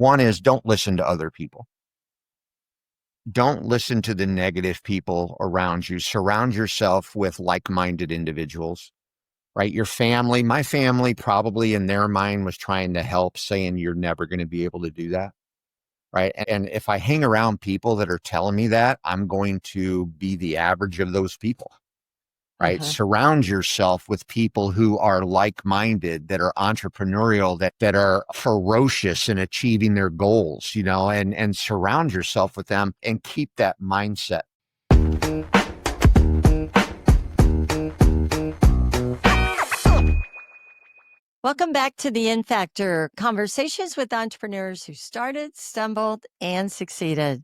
One is don't listen to other people. Don't listen to the negative people around you. Surround yourself with like-minded individuals, right? Your family, my family probably in their mind was trying to help, saying you're never going to be able to do that, right? And if I hang around people that are telling me that, I'm going to be the average of those people, right? Uh-huh. Surround yourself with people who are like-minded, that are entrepreneurial, that are ferocious in achieving their goals, and surround yourself with them and keep that mindset. Welcome back to the N Factor, conversations with entrepreneurs who started, stumbled, and succeeded.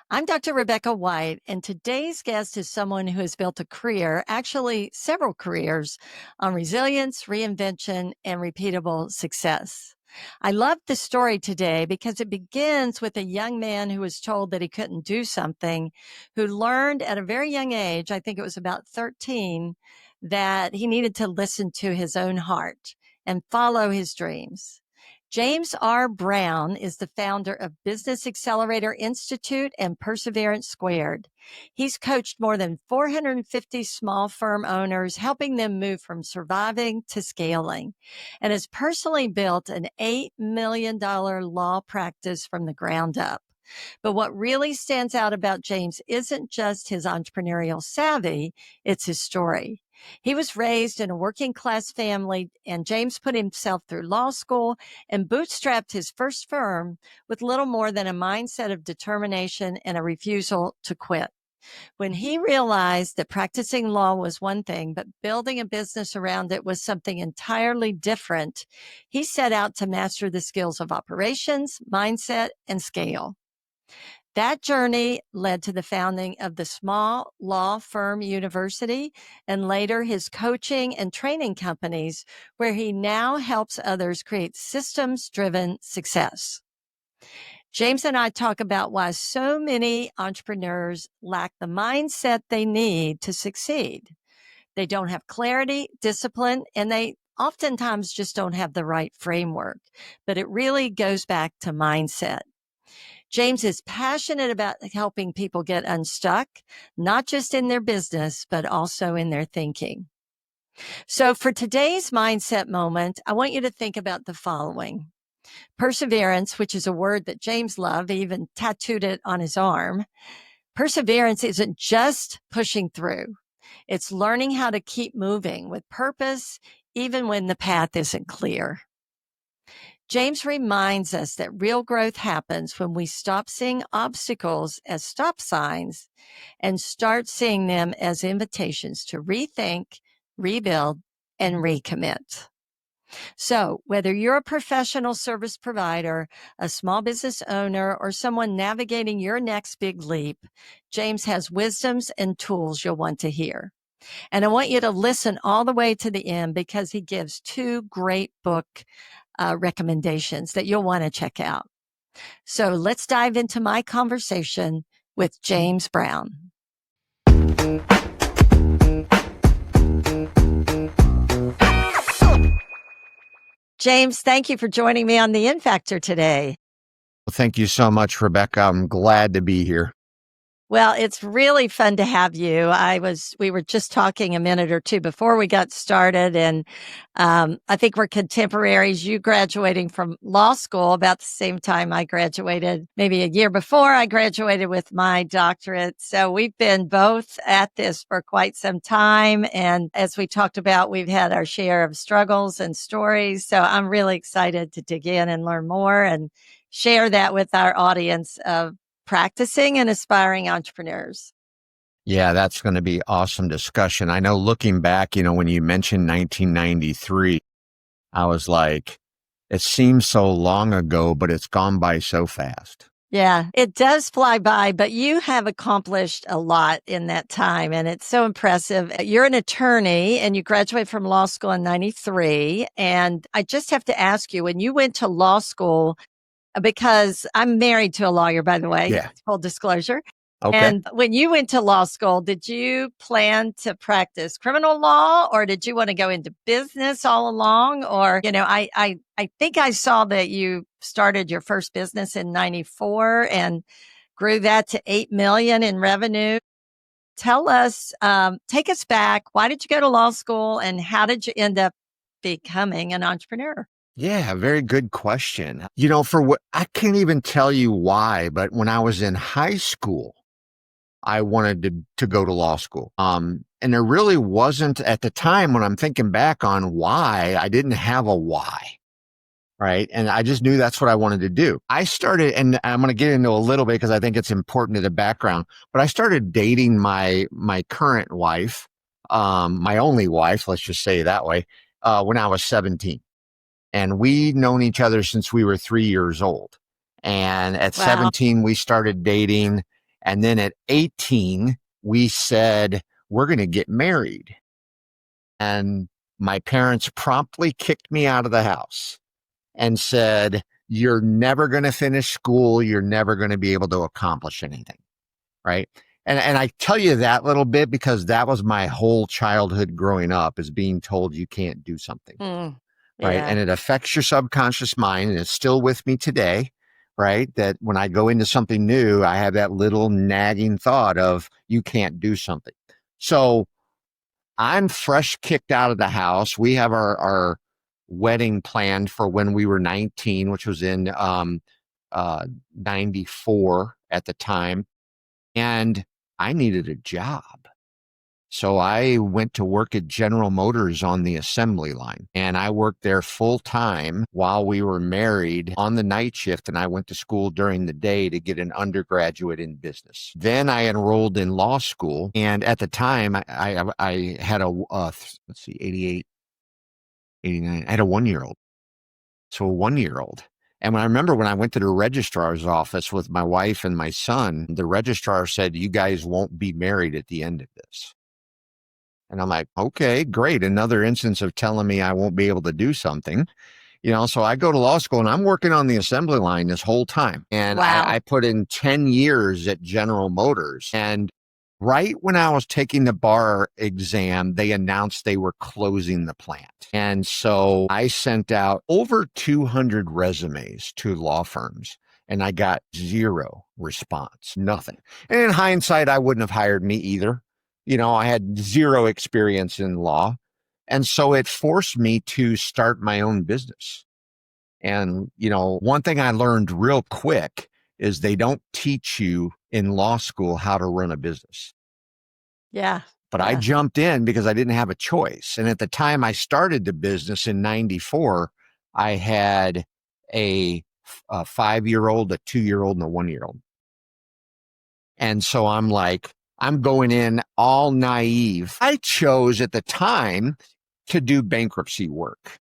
I'm Dr. Rebecca White, and today's guest is someone who has built a career, actually several careers, on resilience, reinvention, and repeatable success. I love the story today because it begins with a young man who was told that he couldn't do something, who learned at a very young age, I think it was about 13, that he needed to listen to his own heart and follow his dreams. James R. Brown is the founder of Business Accelerator Institute and Perseverance Squared. He's coached more than 450 small firm owners, helping them move from surviving to scaling, and has personally built an $8 million law practice from the ground up. But what really stands out about James isn't just his entrepreneurial savvy, it's his story. He was raised in a working class family, and James put himself through law school and bootstrapped his first firm with little more than a mindset of determination and a refusal to quit. When he realized that practicing law was one thing, but building a business around it was something entirely different, he set out to master the skills of operations, mindset, and scale. That journey led to the founding of the Small Law Firm University and later his coaching and training companies, where he now helps others create systems-driven success. James and I talk about why so many entrepreneurs lack the mindset they need to succeed. They don't have clarity, discipline, and they oftentimes just don't have the right framework. But it really goes back to mindset. James is passionate about helping people get unstuck, not just in their business, but also in their thinking. So for today's mindset moment, I want you to think about the following. Perseverance, which is a word that James loved, he even tattooed it on his arm. Perseverance isn't just pushing through. It's learning how to keep moving with purpose, even when the path isn't clear. James reminds us that real growth happens when we stop seeing obstacles as stop signs and start seeing them as invitations to rethink, rebuild, and recommit. So whether you're a professional service provider, a small business owner, or someone navigating your next big leap, James has wisdoms and tools you'll want to hear. And I want you to listen all the way to the end because he gives two great book recommendations that you'll want to check out. So let's dive into my conversation with James Brown. James, thank you for joining me on the N Factor today. Well, thank you so much, Rebecca. I'm glad to be here. Well, it's really fun to have you. We were just talking a minute or two before we got started, and I think we're contemporaries. You graduating from law school about the same time I graduated, maybe a year before I graduated with my doctorate. So we've been both at this for quite some time. And as we talked about, we've had our share of struggles and stories. So I'm really excited to dig in and learn more and share that with our audience of practicing and aspiring entrepreneurs. Yeah, that's going to be awesome discussion. I know looking back, when you mentioned 1993, I was like, it seems so long ago, but it's gone by so fast. Yeah, it does fly by, but you have accomplished a lot in that time, and it's so impressive. You're an attorney, and you graduated from law school in 93. And I just have to ask you, when you went to law school, because I'm married to a lawyer, by the way, Yeah. full disclosure. Okay. And when you went to law school, did you plan to practice criminal law or did you want to go into business all along? Or, I think I saw that you started your first business in 94 and grew that to 8 million in revenue. Tell us, take us back. Why did you go to law school and how did you end up becoming an entrepreneur? Yeah, very good question. For what I can't even tell you why, but when I was in high school, I wanted to go to law school. And there really wasn't at the time when I'm thinking back on why, I didn't have a why. Right. And I just knew that's what I wanted to do. I started, and I'm going to get into a little bit because I think it's important to the background, but I started dating my current wife, my only wife, let's just say it that way, when I was 17. And we'd known each other since we were 3 years old. And at Wow. 17, we started dating. And then at 18, we said, we're going to get married. And my parents promptly kicked me out of the house and said, you're never going to finish school. You're never going to be able to accomplish anything. Right. And I tell you that little bit because that was my whole childhood growing up, is being told you can't do something. Mm, Right. yeah. And it affects your subconscious mind. And it's still with me today. Right. That when I go into something new, I have that little nagging thought of you can't do something. So I'm fresh kicked out of the house. We have our wedding planned for when we were 19, which was in uh, 94 at the time. And I needed a job. So I went to work at General Motors on the assembly line, and I worked there full time while we were married on the night shift. And I went to school during the day to get an undergraduate in business. Then I enrolled in law school. And at the time I had let's see, 88, 89, I had a 1 year old. So a 1 year old. And I remember when I went to the registrar's office with my wife and my son, the registrar said, you guys won't be married at the end of this. And I'm like, okay, great. Another instance of telling me I won't be able to do something. So I go to law school and I'm working on the assembly line this whole time. And Wow. I put in 10 years at General Motors. And right when I was taking the bar exam, they announced they were closing the plant. And so I sent out over 200 resumes to law firms. And I got zero response, nothing. And in hindsight, I wouldn't have hired me either. I had zero experience in law. And so it forced me to start my own business. And, one thing I learned real quick is they don't teach you in law school how to run a business. Yeah. But I Yeah. jumped in because I didn't have a choice. And at the time I started the business in 94, I had a 5 year old, a 2 year old, and a 1 year old. And so I'm like, I'm going in all naive. I chose at the time to do bankruptcy work.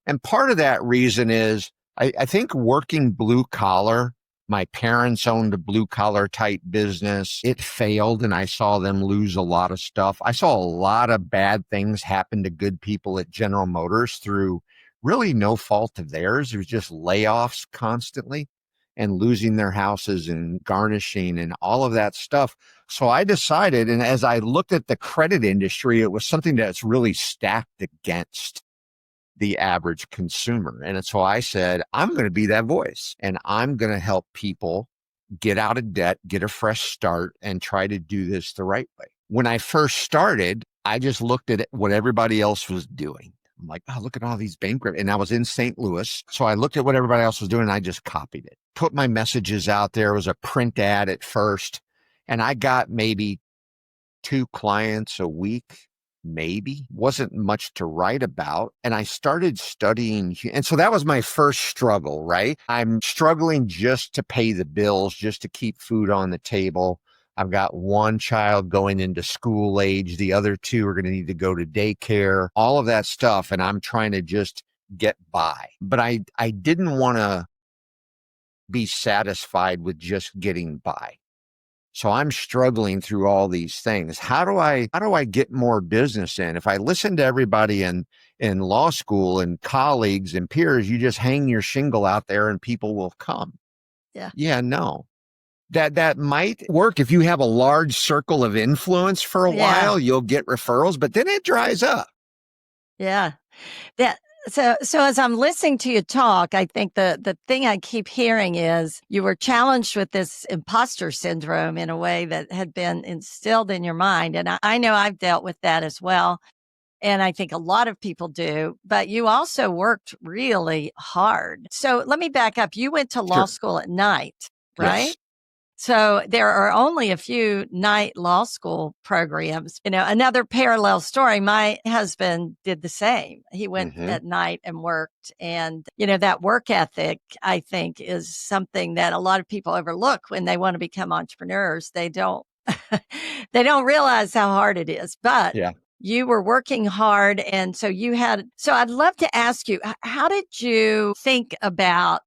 And part of that reason is I think working blue collar, my parents owned a blue collar type business. It failed and I saw them lose a lot of stuff. I saw a lot of bad things happen to good people at General Motors through really no fault of theirs. It was just layoffs constantly and losing their houses and garnishing and all of that stuff. So I decided, and as I looked at the credit industry, it was something that's really stacked against the average consumer. And so I said, I'm going to be that voice and I'm going to help people get out of debt, get a fresh start, and try to do this the right way. When I first started, I just looked at what everybody else was doing. I'm like, oh, look at all these bankrupt. And I was in St. Louis. So I looked at what everybody else was doing and I just copied it. Put my messages out there. It was a print ad at first. And I got maybe 2 clients a week, maybe. Wasn't much to write about. And I started studying. And so that was my first struggle, right? I'm struggling just to pay the bills, just to keep food on the table. I've got 1 child going into school age. The other 2 are going to need to go to daycare, all of that stuff. And I'm trying to just get by. But I didn't want to be satisfied with just getting by. So I'm struggling through all these things. How do I get more business in? If I listen to everybody in law school and colleagues and peers, you just hang your shingle out there and people will come. Yeah. Yeah, no. That might work if you have a large circle of influence for a Yeah. while, you'll get referrals, but then it dries up. Yeah. That so as I'm listening to you talk, I think the thing I keep hearing is you were challenged with this imposter syndrome in a way that had been instilled in your mind. And I know I've dealt with that as well. And I think a lot of people do, but you also worked really hard. So let me back up. You went to law Sure. school at night, right? Yes. So there are only a few night law school programs. Another parallel story. My husband did the same. He went Hmm. at night and worked. And, that work ethic, I think, is something that a lot of people overlook when they want to become entrepreneurs. They don't, they don't realize how hard it is, but Yeah. you were working hard. And so I'd love to ask you, how did you think about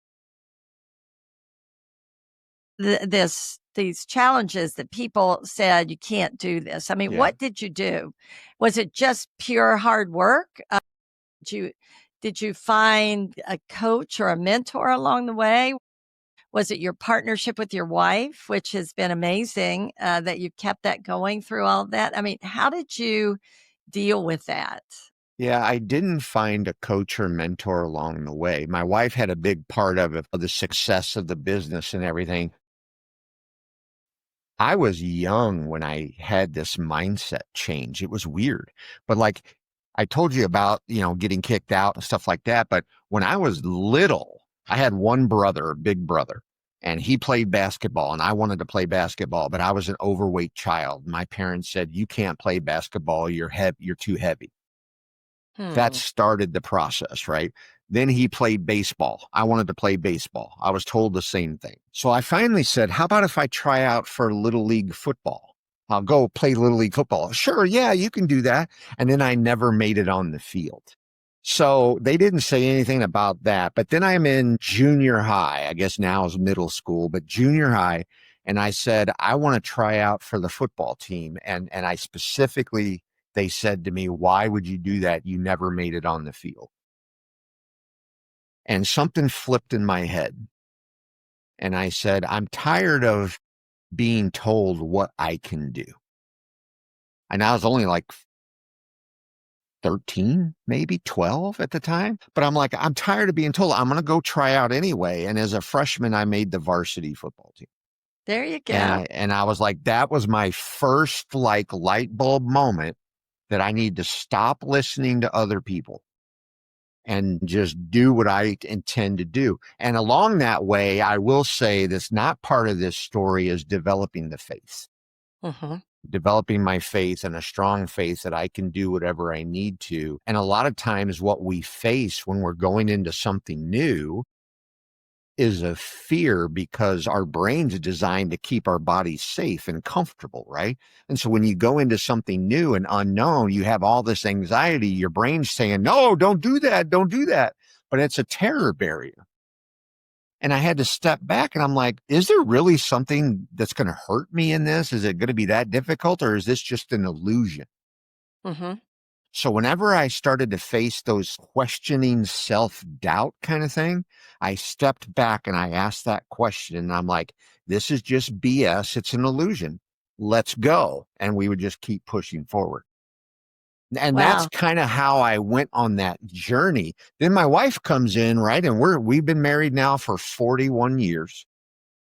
these challenges that people said you can't do this? I mean, Yeah. what did you do? Was it just pure hard work? Did you did you find a coach or a mentor along the way? Was it your partnership with your wife, which has been amazing, that you kept that going through all of that? I mean, how did you deal with that? Yeah, I didn't find a coach or mentor along the way. My wife had a big part of it, of the success of the business and everything. I was young when I had this mindset change. It was weird. But like I told you about, getting kicked out and stuff like that. But when I was little, I had one brother, a big brother, and he played basketball and I wanted to play basketball, but I was an overweight child. My parents said, "You can't play basketball. You're too heavy." That Hmm. started the process, right? Then he played baseball. I wanted to play baseball. I was told the same thing. So I finally said, how about if I try out for Little League football? I'll go play Little League football. Sure, yeah, you can do that. And then I never made it on the field. So they didn't say anything about that. But then I'm in junior high. I guess now is middle school, but junior high. And I said, I want to try out for the football team. And I specifically, they said to me, why would you do that? You never made it on the field. And something flipped in my head. And I said, I'm tired of being told what I can do. And I was only like 13, maybe 12 at the time. But I'm like, I'm tired of being told. I'm going to go try out anyway. And as a freshman, I made the varsity football team. There you And go. I was like, that was my first like light bulb moment that I need to stop listening to other people and just do what I intend to do. And along that way, I will say that's not part of this story is developing the faith, Hmm. developing my faith and a strong faith that I can do whatever I need to. And a lot of times what we face when we're going into something new is a fear because our brains are designed to keep our bodies safe and comfortable, right? And so when you go into something new and unknown, you have all this anxiety. Your brain's saying, no, don't do that. Don't do that. But it's a terror barrier. And I had to step back and I'm like, is there really something that's going to hurt me in this? Is it going to be that difficult or is this just an illusion? Hmm. So whenever I started to face those questioning self-doubt kind of thing, I stepped back and I asked that question and I'm like, this is just BS. It's an illusion. Let's go. And we would just keep pushing forward. And that's Wow. kind of how I went on that journey. Then my wife comes in, right? And we've been married now for 41 years.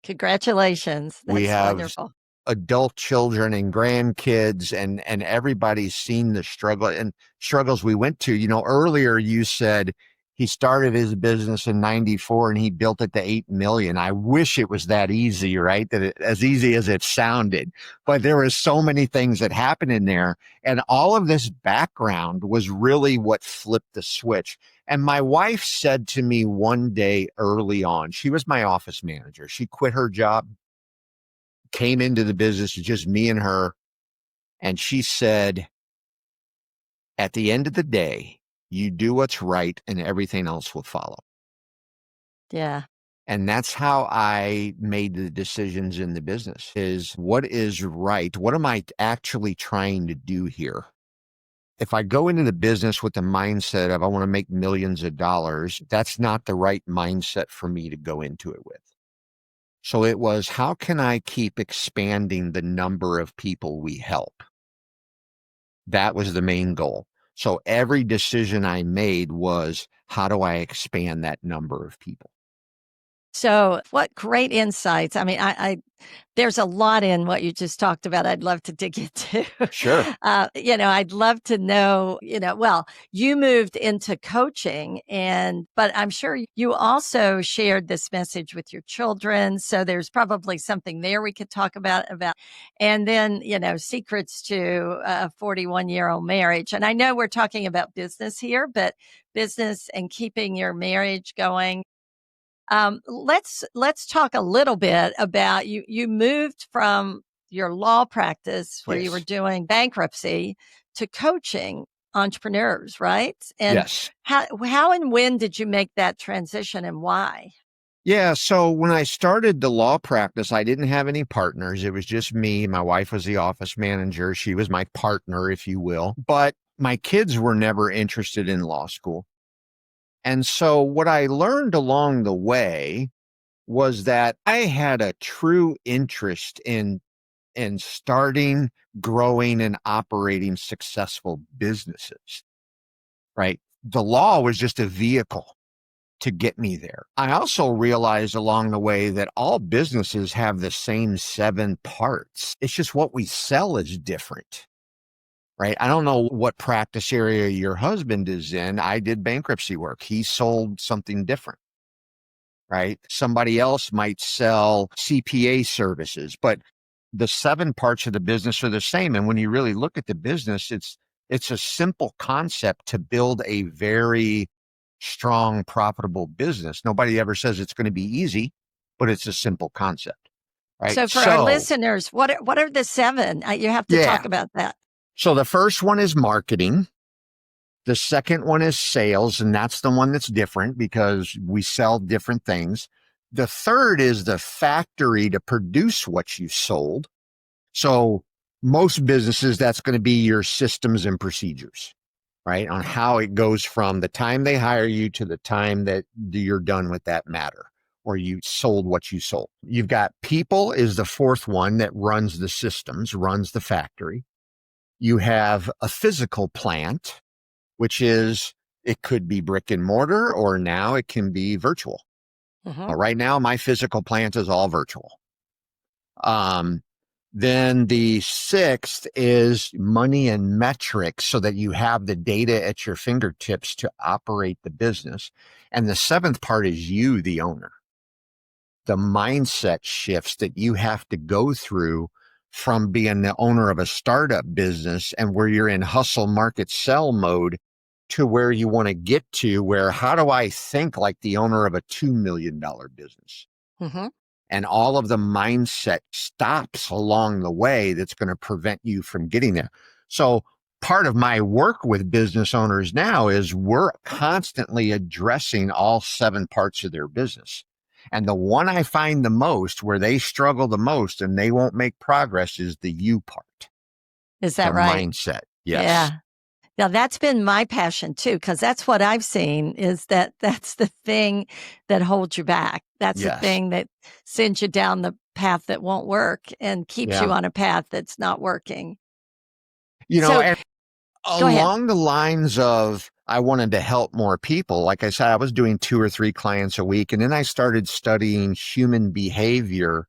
Congratulations. We That's have wonderful. adult children and grandkids and everybody's seen the struggle and struggles we went to. Earlier you said he started his business in 94 and he built it to 8 million. I wish it was that easy, right? As easy as it sounded, but there were so many things that happened in there. And all of this background was really what flipped the switch. And my wife said to me one day early on, she was my office manager. She quit her job, came into the business, just me and her. And she said, at the end of the day, you do what's right and everything else will follow. Yeah. And that's how I made the decisions in the business is what is right? What am I actually trying to do here? If I go into the business with the mindset of I want to make millions of dollars, that's not the right mindset for me to go into it with. So it was, how can I keep expanding the number of people we help? That was the main goal. So every decision I made was, how do I expand that number of people? So, what great insights. I mean, there's a lot in what you just talked about. I'd love to dig into. Sure. I'd love to know, well, you moved into coaching but I'm sure you also shared this message with your children. So there's probably something there we could talk about, and then, secrets to a 41-year-old marriage. And I know we're talking about business here, but business and keeping your marriage going. Let's talk a little bit about you. You moved from your law practice where you were Yes. doing bankruptcy to coaching entrepreneurs, right? And Yes. how and when did you make that transition, and why? Yeah. So when I started the law practice, I didn't have any partners. It was just me. My wife was the office manager. She was my partner, if you will. But my kids were never interested in law school. And so what I learned along the way was that I had a true interest in starting, growing, and operating successful businesses, right? The law was just a vehicle to get me there. I also realized along the way that all businesses have the same 7 parts. It's just what we sell is different, right? I don't know what practice area your husband is in. I did bankruptcy work. He sold something different, right? Somebody else might sell CPA services, but the 7 parts of the business are the same. And when you really look at the business, it's a simple concept to build a very strong, profitable business. Nobody ever says it's going to be easy, but it's a simple concept, right? So for our So, listeners, what are the 7? You have to yeah. talk about that. So the first one is marketing. The second one is sales, and that's the one that's different because we sell different things. The third is the factory to produce what you sold. So most businesses, that's going to be your systems and procedures, right? On how it goes from the time they hire you to the time that you're done with that matter or you sold what you sold. You've got people is the fourth one that runs the systems, runs the factory. You have a physical plant, which is, it could be brick and mortar or now it can be virtual. Mhm. Right now, my physical plant is all virtual. Um, Then the sixth is money and metrics so that you have the data at your fingertips to operate the business. And the seventh part is you, the owner. The mindset shifts that you have to go through from being the owner of a startup business and where you're in hustle, market, sell mode to where you want to get to, where how do I think like the owner of a $2 million business? Mhm. And all of the mindset stops along the way that's going to prevent you from getting there. So part of my work with business owners now is we're constantly addressing all 7 parts of their business. And the one I find the most where they struggle the most and they won't make progress is the you part, Is the that right? mindset. Yes. Yeah. Now that's been my passion too, because that's what I've seen is that's the thing that holds you back. That's the Yes. thing that sends you down the path that won't work and keeps you Yeah. on a path that's not working. You know, So and go ahead. along the lines of I wanted to help more people. Like I said, I was doing 2 or 3 clients a week, and then I started studying human behavior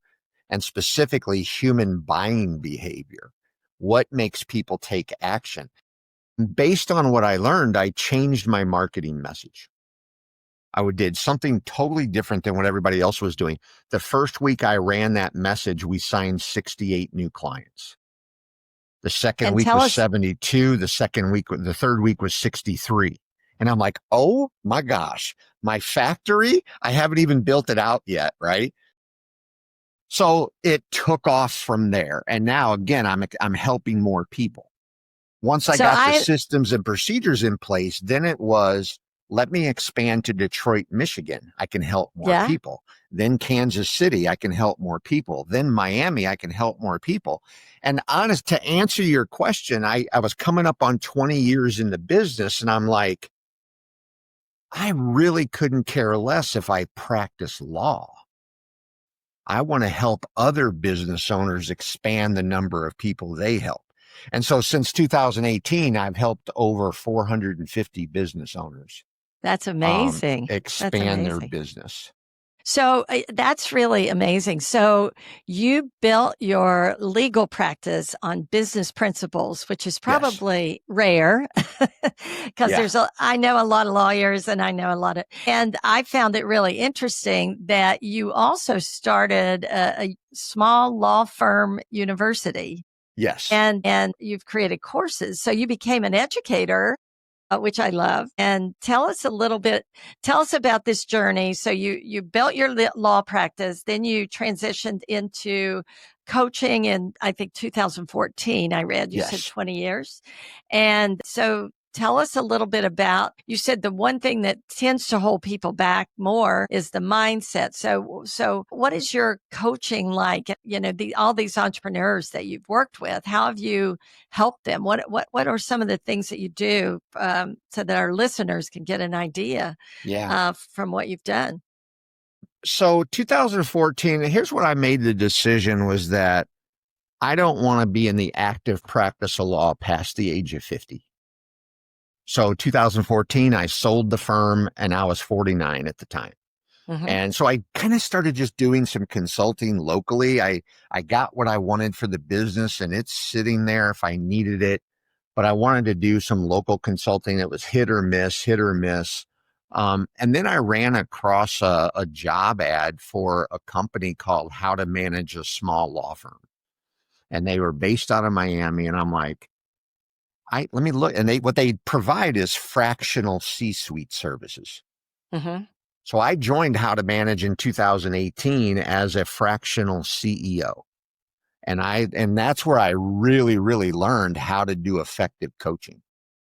and specifically human buying behavior. What makes people take action? Based on what I learned, I changed my marketing message. Did something totally different than what everybody else was doing. The first week I ran that message, we signed 68 new clients. The second And week tell was us 72. The third week was 63. And I'm like, oh my gosh, my factory, I haven't even built it out yet. Right. So it took off from there. And now again, I'm helping more people. Once I so got the I systems and procedures in place, then it was, let me expand to Detroit, Michigan. I can help more yeah. people. Then Kansas City, I can help more people. Then Miami, I can help more people. And honest, to answer your question, I was coming up on 20 years in the business and I'm like, I really couldn't care less if I practice law. I want to help other business owners expand the number of people they help. And so since 2018, I've helped over 450 business owners That's amazing. That's expand their amazing. business. So that's really amazing. So you built your legal practice on business principles, which is Yes. probably rare because Yeah. I know a lot of lawyers and I know a lot of, and I found it really interesting that you also started a small law firm university Yes. and you've created courses. So you became an educator, which I love. And tell us about this journey. So you built your law practice, then you transitioned into coaching in, I think, 2014. I read you said Yes. 20 years. And so tell us a little bit about, you said the one thing that tends to hold people back more is the mindset. So what is your coaching like? All these entrepreneurs that you've worked with, how have you helped them? What are some of the things that you do so that our listeners can get an idea Yeah. from what you've done? So 2014, here's what I made the decision was that I don't want to be in the active practice of law past the age of 50. So 2014, I sold the firm and I was 49 at the time. Hmm. And so I kind of started just doing some consulting locally. I got what I wanted for the business and it's sitting there if I needed it, but I wanted to do some local consulting that was hit or miss, hit or miss. And then I ran across a job ad for a company called How to Manage a Small Law Firm. And they were based out of Miami. And I'm like, let me look. And what they provide is fractional C-suite services. Hmm. So I joined How to Manage in 2018 as a fractional CEO. And that's where I really, really learned how to do effective coaching,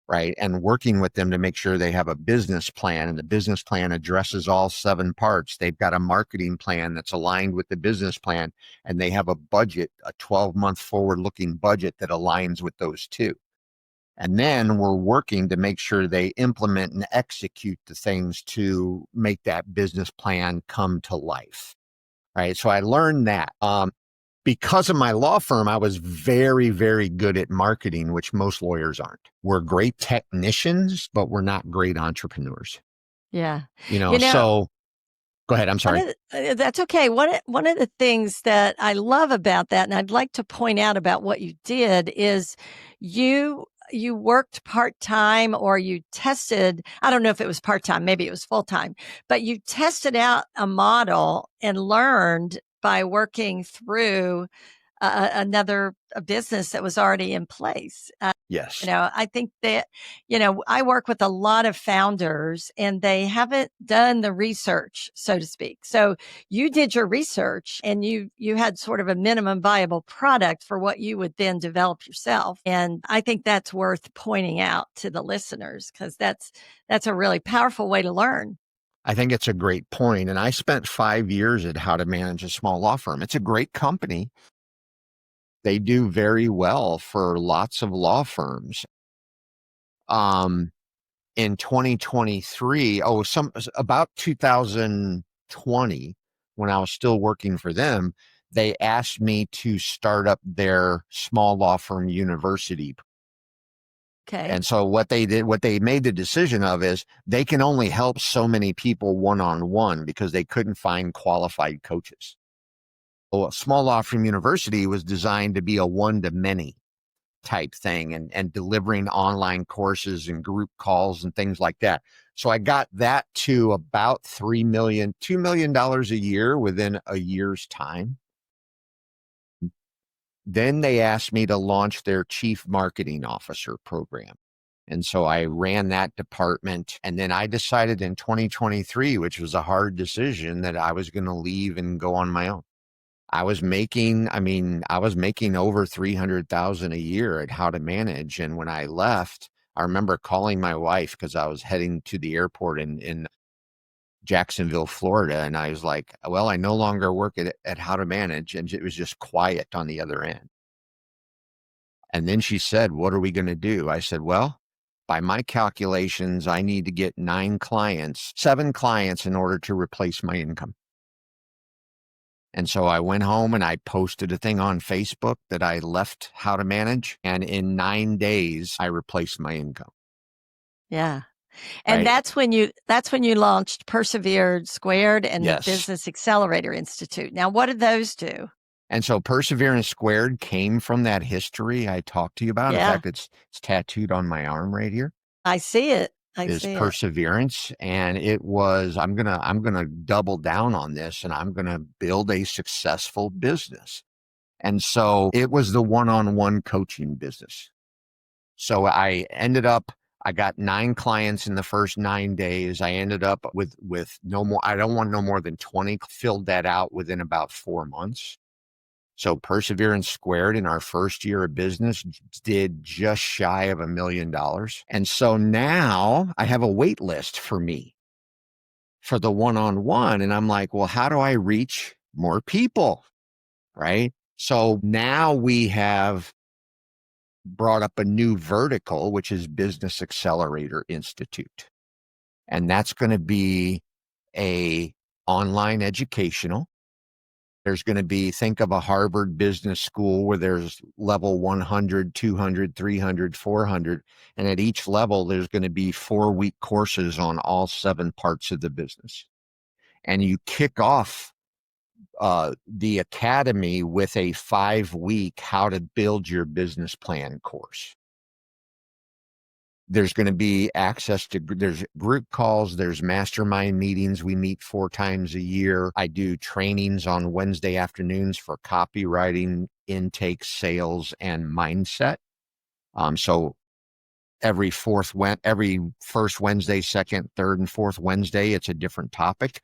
right? And working with them to make sure they have a business plan and the business plan addresses all 7 parts. They've got a marketing plan that's aligned with the business plan, and they have a budget, a 12-month forward-looking budget that aligns with those two. And then we're working to make sure they implement and execute the things to make that business plan come to life. Right. So I learned that. Because of my law firm, I was very, very good at marketing, which most lawyers aren't. We're great technicians, but we're not great entrepreneurs. Yeah. You know, You know, so go ahead. I'm sorry. That's okay. One of the things that I love about that, and I'd like to point out about what you did, is you worked part time or you tested. I don't know if it was part time, maybe it was full time, but you tested out a model and learned by working through another a business that was already in place. Yes. I think that, I work with a lot of founders and they haven't done the research, so to speak. So you did your research and you had sort of a minimum viable product for what you would then develop yourself. And I think that's worth pointing out to the listeners because that's a really powerful way to learn. I think it's a great point. And I spent 5 years at How to Manage a Small Law Firm. It's a great company. They do very well for lots of law firms. Um, in 2023, about 2020, when I was still working for them, they asked me to start up their small law firm university. Okay. And so what they made the decision of is they can only help so many people one-on-one because they couldn't find qualified coaches. Well, a small law firm university was designed to be a one-to-many type thing and delivering online courses and group calls and things like that. So I got that to about $2 million a year within a year's time. Then they asked me to launch their chief marketing officer program. And so I ran that department. And then I decided in 2023, which was a hard decision, that I was going to leave and go on my own. I was making over 300,000 a year at How to Manage. And when I left, I remember calling my wife because I was heading to the airport in Jacksonville, Florida. And I was like, well, I no longer work at How to Manage. And it was just quiet on the other end. And then she said, what are we going to do? I said, well, by my calculations, I need to get 7 clients in order to replace my income. And so I went home and I posted a thing on Facebook that I left how to manage. And in 9 days, I replaced my income. Yeah. And Right. that's when you launched Persevered Squared and the Yes. Business Accelerator Institute. Now, what did those do? And so Perseverance Squared came from that history I talked to you about. In Yeah, fact, it's tattooed on my arm right here. I see it. I Is see it. perseverance, and it was I'm gonna double down on this, and I'm gonna build a successful business. And so it was the one-on-one coaching business. So I got 9 clients in the first 9 days. I ended up with no more. I don't want no more than 20. Filled that out within about 4 months. So Perseverance Squared in our first year of business did just shy of $1 million. And so now I have a wait list for me for the one-on-one. And I'm like, well, how do I reach more people? Right. So now we have brought up a new vertical, which is Business Accelerator Institute. And that's going to be a online educational. There's going to be, think of a Harvard Business School where there's level 100, 200, 300, 400. And at each level, there's going to be 4-week courses on all 7 parts of the business. And you kick off the academy with a 5-week how to build your business plan course. There's going to be access to, there's group calls, there's mastermind meetings. We meet 4 times a year. I do trainings on Wednesday afternoons for copywriting, intake, sales, and mindset. So every first Wednesday, second, third, and fourth Wednesday, it's a different topic.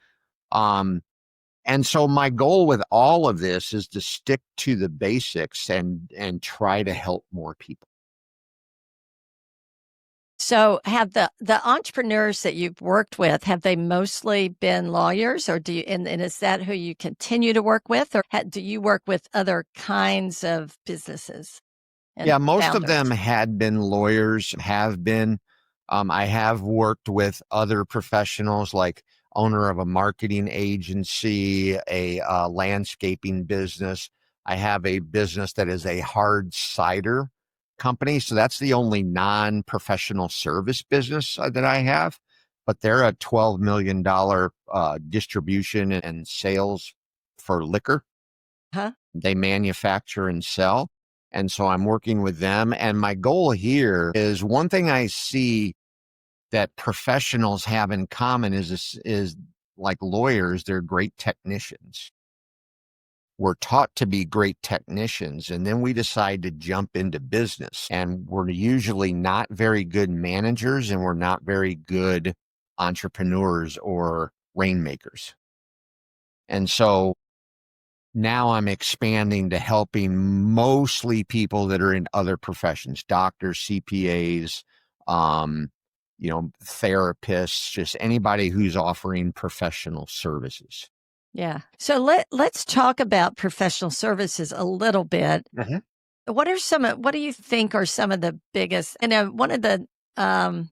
And so my goal with all of this is to stick to the basics and try to help more people. So, have the entrepreneurs that you've worked with, have they mostly been lawyers, or do you and is that who you continue to work with, or do you work with other kinds of businesses and Yeah, most of founders? them had been lawyers, have been. I have worked with other professionals like owner of a marketing agency, a landscaping business. I have a business that is a hard cider company. So that's the only non-professional service business that I have. But they're a $12 million distribution and sales for liquor. Huh? They manufacture and sell. And so I'm working with them. And my goal here is, one thing I see that professionals have in common is like lawyers, they're great technicians. We're taught to be great technicians, and then we decide to jump into business. And we're usually not very good managers, and we're not very good entrepreneurs or rainmakers. And so now I'm expanding to helping mostly people that are in other professions, doctors, CPAs, therapists, just anybody who's offering professional services. Yeah. So let's talk about professional services a little bit. Mhm. What do you think are some of the biggest, um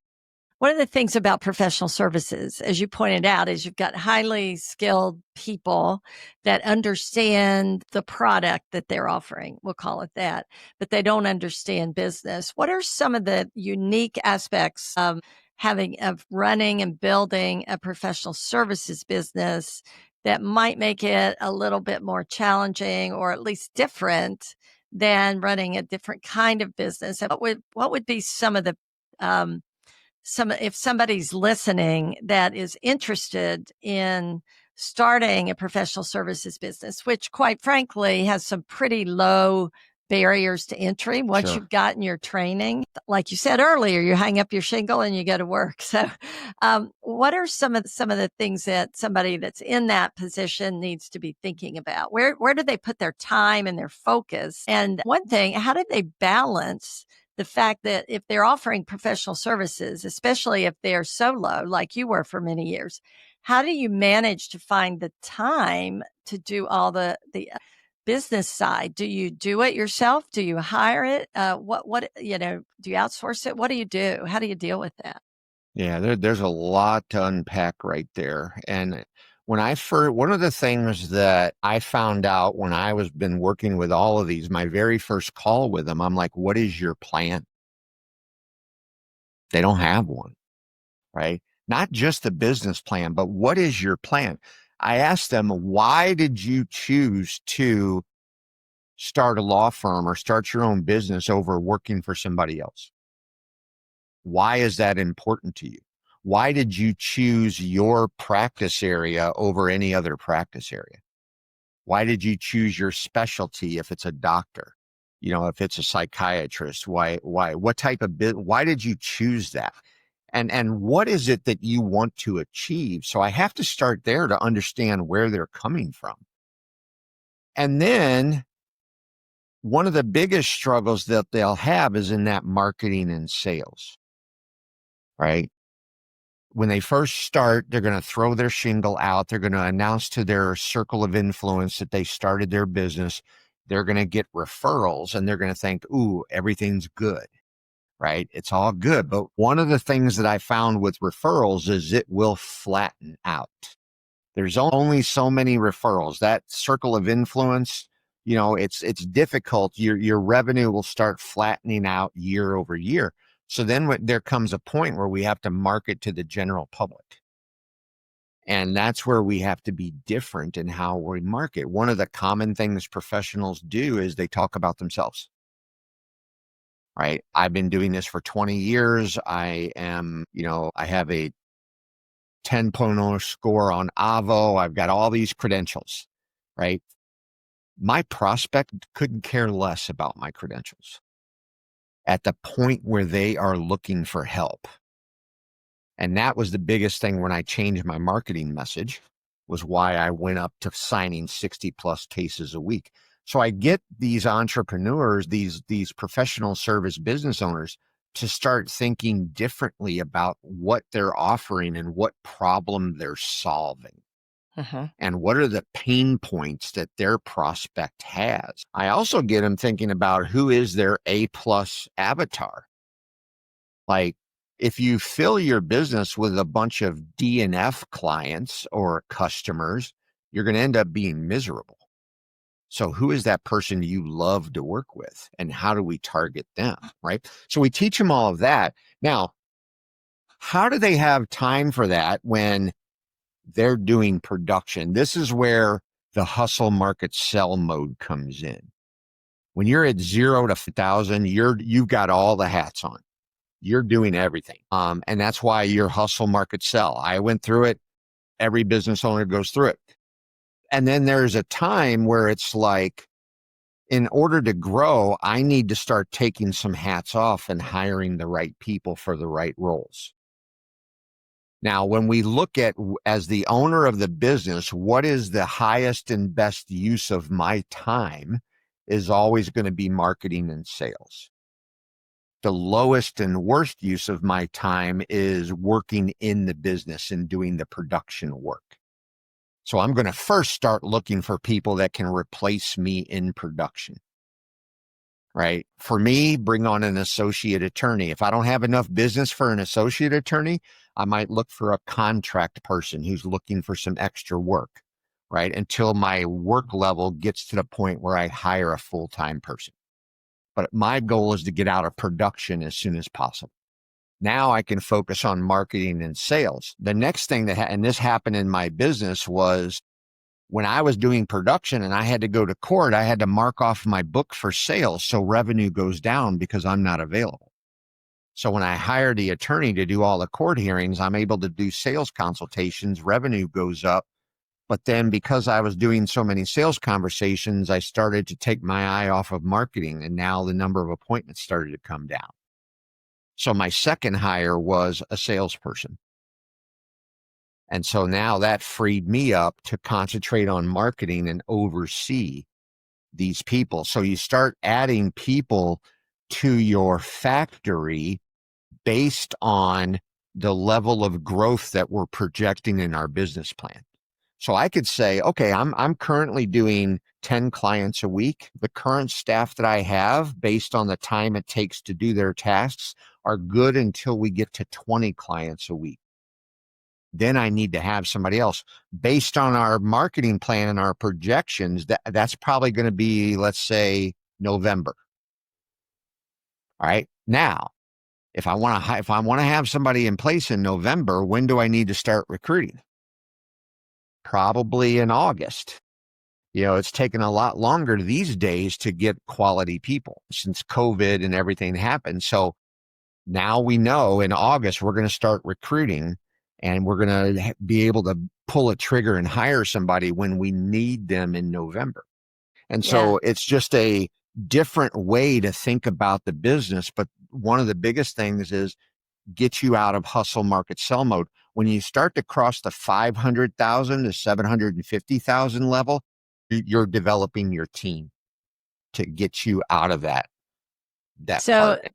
one of the things about professional services, as you pointed out, is you've got highly skilled people that understand the product that they're offering. We'll call it that, but they don't understand business. What are some of the unique aspects of running and building a professional services business that might make it a little bit more challenging, or at least different than running a different kind of business? And what would be some of the if somebody's listening that is interested in starting a professional services business, which quite frankly has some pretty low barriers to entry once Sure. you've gotten your training. Like you said earlier, you hang up your shingle and you go to work. So, what are some of the things that somebody that's in that position needs to be thinking about? Where do they put their time and their focus? And one thing, how do they balance the fact that if they're offering professional services, especially if they're solo, like you were for many years, how do you manage to find the time to do all the business side? Do you do it yourself? Do you hire it? Do you outsource it? What do you do? How do you deal with that? Yeah, there's a lot to unpack right there. And One of the things that I found out when I was been working with all of these, my very first call with them, I'm like, what is your plan? They don't have one, right? Not just the business plan, but what is your plan? I asked them, why did you choose to start a law firm or start your own business over working for somebody else? Why is that important to you? Why did you choose your practice area over any other practice area? Why did you choose your specialty if it's a doctor? If it's a psychiatrist, what type of why did you choose that? And what is it that you want to achieve? So I have to start there to understand where they're coming from. And then one of the biggest struggles that they'll have is in that marketing and sales, right? When they first start, they're going to throw their shingle out. They're going to announce to their circle of influence that they started their business. They're going to get referrals and they're going to think, ooh, everything's good, right? It's all good. But one of the things that I found with referrals is it will flatten out. There's only so many referrals. That circle of influence, it's difficult. Your revenue will start flattening out year over year. So then there comes a point where we have to market to the general public. And that's where we have to be different in how we market. One of the common things professionals do is they talk about themselves, right? I've been doing this for 20 years. I have a 10.0 score on Avo. I've got all these credentials, right? My prospect couldn't care less about my credentials at the point where they are looking for help. And that was the biggest thing when I changed my marketing message, was why I went up to signing 60 plus cases a week. So I get these entrepreneurs, these professional service business owners to start thinking differently about what they're offering and what problem they're solving. And what are the pain points that their prospect has? I also get them thinking about who is their A plus avatar. Like, if you fill your business with a bunch of D&F clients or customers, you're going to end up being miserable. So who is that person you love to work with, and how do we target them, right? So we teach them all of that. Now, how do they have time for that when they're doing production? This is where the hustle, market, sell mode comes in. When you're at 0 to 1,000, you've got all the hats on. You're doing everything. And that's why you're hustle, market, sell. I went through it. Every business owner goes through it. And then there's a time where it's like, in order to grow, I need to start taking some hats off and hiring the right people for the right roles. Now, when we look at, as the owner of the business, what is the highest and best use of my time, is always going to be marketing and sales. The lowest and worst use of my time is working in the business and doing the production work. So I'm going to first start looking for people that can replace me in production, right? For me, bring on an associate attorney. If I don't have enough business for an associate attorney, I might look for a contract person who's looking for some extra work, right? Until my work level gets to the point where I hire a full-time person. But my goal is to get out of production as soon as possible. Now I can focus on marketing and sales. The next thing and this happened in my business, was when I was doing production and I had to go to court, I had to mark off my book for sales. So revenue goes down because I'm not available. So when I hire the attorney to do all the court hearings, I'm able to do sales consultations, revenue goes up. But then because I was doing so many sales conversations, I started to take my eye off of marketing, and now the number of appointments started to come down. So my second hire was a salesperson. And so now that freed me up to concentrate on marketing and oversee these people. So you start adding people to your factory based on the level of growth that we're projecting in our business plan. So I could say, okay, I'm currently doing 10 clients a week. The current staff that I have, based on the time it takes to do their tasks, are good until we get to 20 clients a week. then I need to have somebody else. Based on our marketing plan and our projections, that's probably going to be, let's say, November. All right. Now, if I want to have somebody in place in November, when do I need to start recruiting? Probably in August. It's taken a lot longer these days to get quality people since COVID and everything happened. So now we know in August we're going to start recruiting, and we're going to be able to pull a trigger and hire somebody when we need them in November. And Yeah. so it's just a different way to think about the business. But one of the biggest things is get you out of hustle, market, sell mode. When you start to cross the 500,000 to 750,000 level, you're developing your team to get you out of that So, part.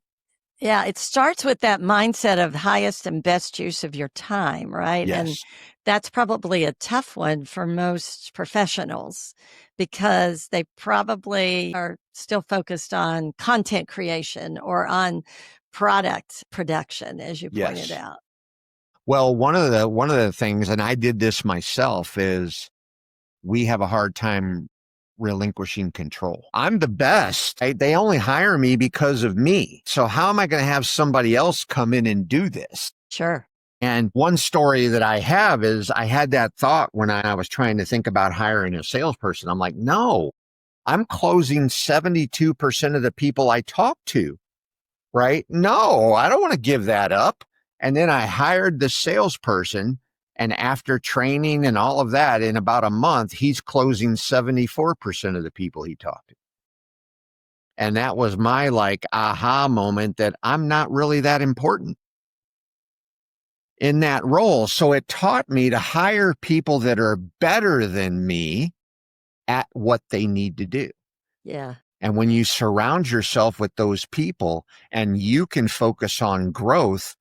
yeah, it starts with that mindset of highest and best use of your time, right? And Yes. that's probably a tough one for most professionals because they probably are still focused on content creation or on product production, as you pointed Yes. out. Well, one of the things, and I did this myself, is we have a hard time relinquishing control. I'm the best. They only hire me because of me. So how am I going to have somebody else come in and do this? Sure. And one story that I have is I had that thought when I was trying to think about hiring a salesperson. I'm like, no, I'm closing 72% of the people I talk to, right? No, I don't want to give that up. And then I hired the salesperson. And after training and all of that, in about a month, he's closing 74% of the people he talked to. And that was my aha moment that I'm not really that important in that role. So it taught me to hire people that are better than me at what they need to do. Yeah. And when you surround yourself with those people and you can focus on growth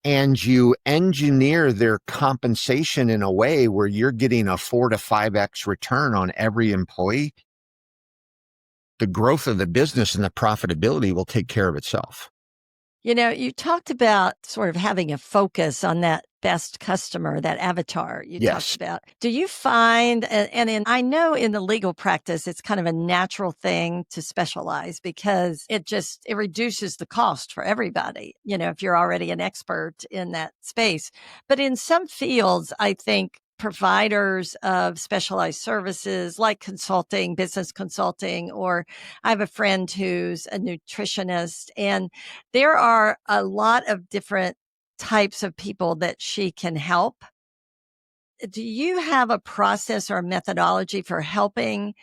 and you engineer their compensation in a way where you're getting a 4 to 5x return on every employee, the growth of the business and the profitability will take care of itself. You talked about sort of having a focus on that best customer, that avatar you talked Yes. about. Do you find, I know in the legal practice, it's kind of a natural thing to specialize because it reduces the cost for everybody, if you're already an expert in that space. But in some fields, I think providers of specialized services like consulting, business consulting, or I have a friend who's a nutritionist, and there are a lot of different types of people that she can help. Do you have a process or a methodology for helping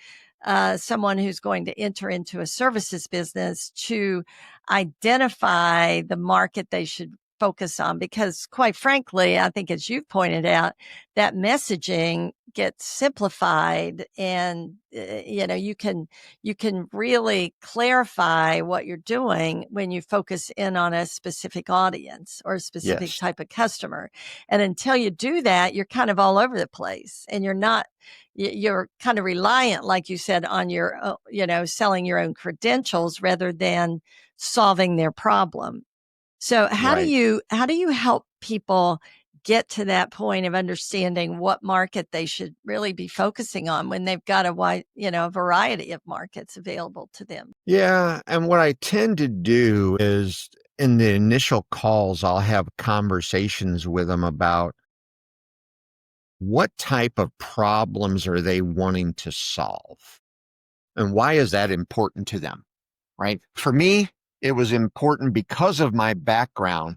someone who's going to enter into a services business to identify the market they should focus on? Because quite frankly, I think as you've pointed out, that messaging gets simplified and you can really clarify what you're doing when you focus in on a specific audience or a specific Yes. type of customer. And until you do that, you're kind of all over the place and you're kind of reliant, like you said, on your, selling your own credentials rather than solving their problem. So Right. how do you help people get to that point of understanding what market they should really be focusing on when they've got a wide, a variety of markets available to them? Yeah. And what I tend to do is in the initial calls, I'll have conversations with them about what type of problems are they wanting to solve and why is that important to them, right? For me, it was important because of my background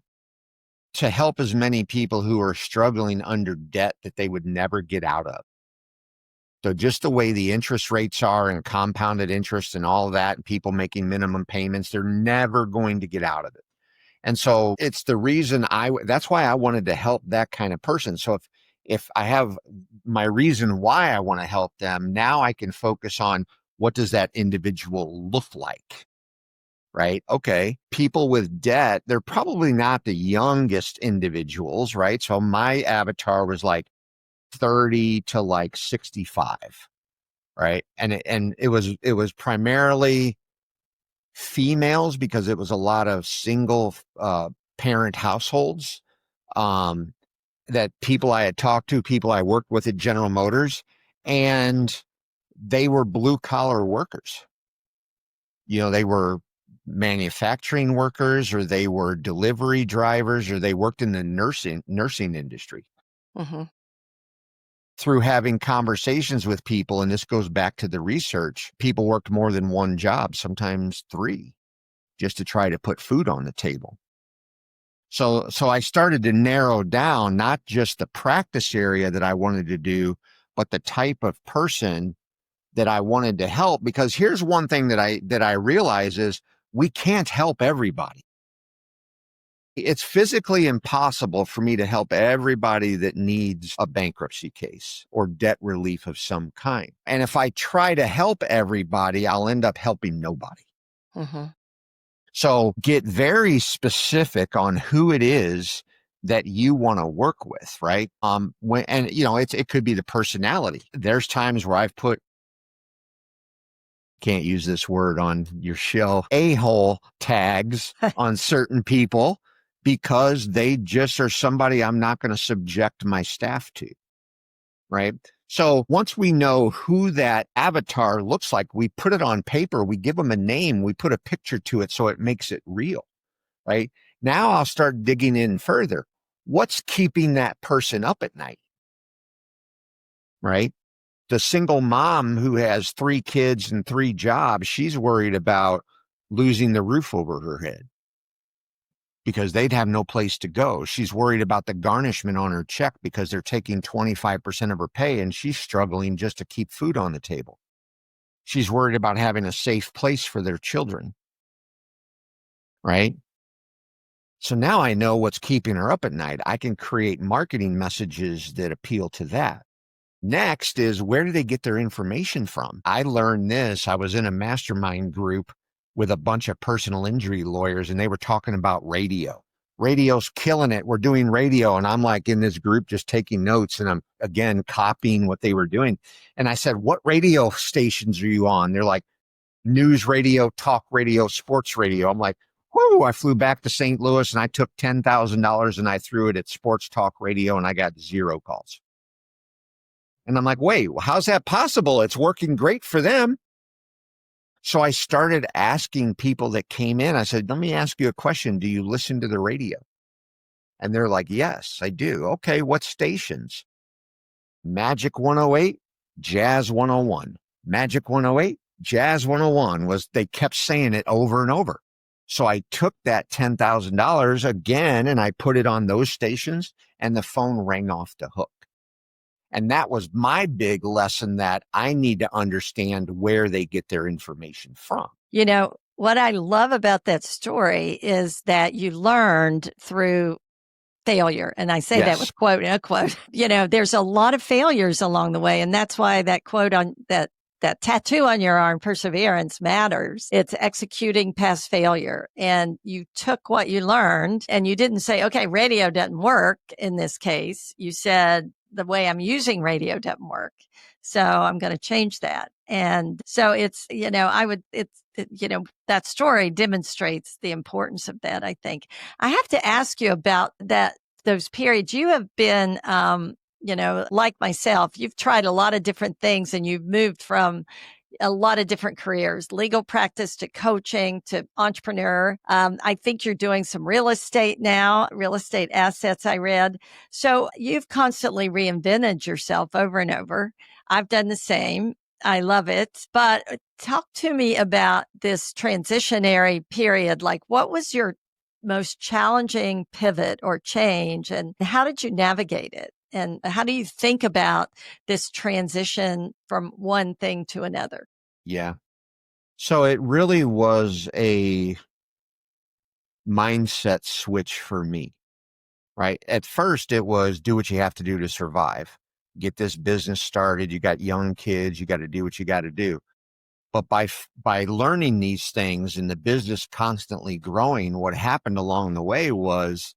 to help as many people who are struggling under debt that they would never get out of. So just the way the interest rates are and compounded interest and all of that, and people making minimum payments, they're never going to get out of it. And so it's the reason that's why I wanted to help that kind of person. So if I have my reason why I want to help them, now I can focus on what does that individual look like? Right? Okay. People with debt, they're probably not the youngest individuals, right? So my avatar was like 30 to like 65, right? And it was primarily females because it was a lot of single parent households. Um, that people I had talked to, people I worked with at General Motors, and they were blue collar workers. They were manufacturing workers, or they were delivery drivers, or they worked in the nursing industry. Mm-hmm. Through having conversations with people, and this goes back to the research, people worked more than one job, sometimes three, just to try to put food on the table. So I started to narrow down not just the practice area that I wanted to do, but the type of person that I wanted to help. Because here's one thing that I realize is we can't help everybody. It's physically impossible for me to help everybody that needs a bankruptcy case or debt relief of some kind. And if I try to help everybody, I'll end up helping nobody. Mm-hmm. So get very specific on who it is that you want to work with, right? It could be the personality. There's times where I've put, can't use this word on your show, a-hole tags on certain people because they just are somebody I'm not going to subject my staff to, right? So once we know who that avatar looks like, we put it on paper, we give them a name, we put a picture to it so it makes it real, right? Now I'll start digging in further. What's keeping that person up at night, right? The single mom who has 3 kids and 3 jobs, she's worried about losing the roof over her head because they'd have no place to go. She's worried about the garnishment on her check because they're taking 25% of her pay and she's struggling just to keep food on the table. She's worried about having a safe place for their children, right? So now I know what's keeping her up at night. I can create marketing messages that appeal to that. Next is, where do they get their information from? I learned this. I was in a mastermind group with a bunch of personal injury lawyers, and they were talking about radio. Radio's killing it. We're doing radio. And I'm like in this group just taking notes, and I'm again copying what they were doing. And I said, what radio stations are you on? They're like, news radio, talk radio, sports radio. I'm like, whoo, I flew back to St. Louis and I took $10,000 and I threw it at sports talk radio and I got 0 calls. And I'm like, wait, how's that possible? It's working great for them. So I started asking people that came in. I said, let me ask you a question. Do you listen to the radio? And they're like, yes, I do. Okay, what stations? Magic 108, Jazz 101. Magic 108, Jazz 101 they kept saying it over and over. So I took that $10,000 again and I put it on those stations and the phone rang off the hook. And that was my big lesson, that I need to understand where they get their information from. What I love about that story is that you learned through failure. And I say that with quote unquote. There's a lot of failures along the way. And that's why that quote on that tattoo on your arm, perseverance, matters. It's executing past failure. And you took what you learned and you didn't say, okay, radio doesn't work in this case. You said, the way I'm using radio doesn't work. So I'm going to change that. And so that story demonstrates the importance of that, I think. I have to ask you about those periods. You have been, like myself, you've tried a lot of different things and you've moved from a lot of different careers, legal practice to coaching to entrepreneur. I think you're doing some real estate now, real estate assets, I read. So you've constantly reinvented yourself over and over. I've done the same. I love it. But talk to me about this transitionary period. Like, what was your most challenging pivot or change, and how did you navigate it? And how do you think about this transition from one thing to another? Yeah. So it really was a mindset switch for me, right? At first, it was do what you have to do to survive. Get this business started. You got young kids. You got to do what you got to do. But by learning these things and the business constantly growing, what happened along the way was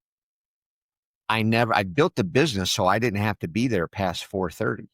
I built the business so I didn't have to be there past 4:30.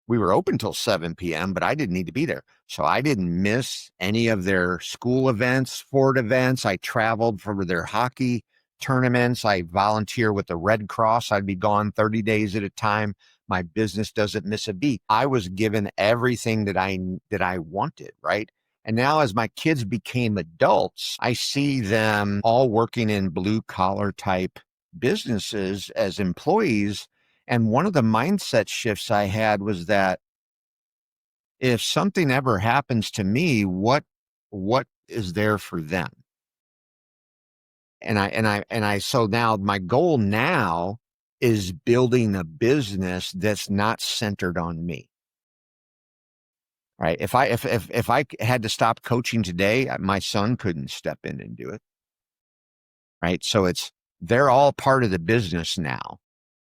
We were open till 7 p.m., but I didn't need to be there. So I didn't miss any of their school events, sport events. I traveled for their hockey tournaments. I volunteer with the Red Cross. I'd be gone 30 days at a time. My business doesn't miss a beat. I was given everything that I wanted, right? And now as my kids became adults, I see them all working in blue collar type businesses as employees. And one of the mindset shifts I had was that if something ever happens to me, what is there for them? So now my goal now is building a business that's not centered on me. Right. If I had to stop coaching today, my son couldn't step in and do it. Right. So they're all part of the business now.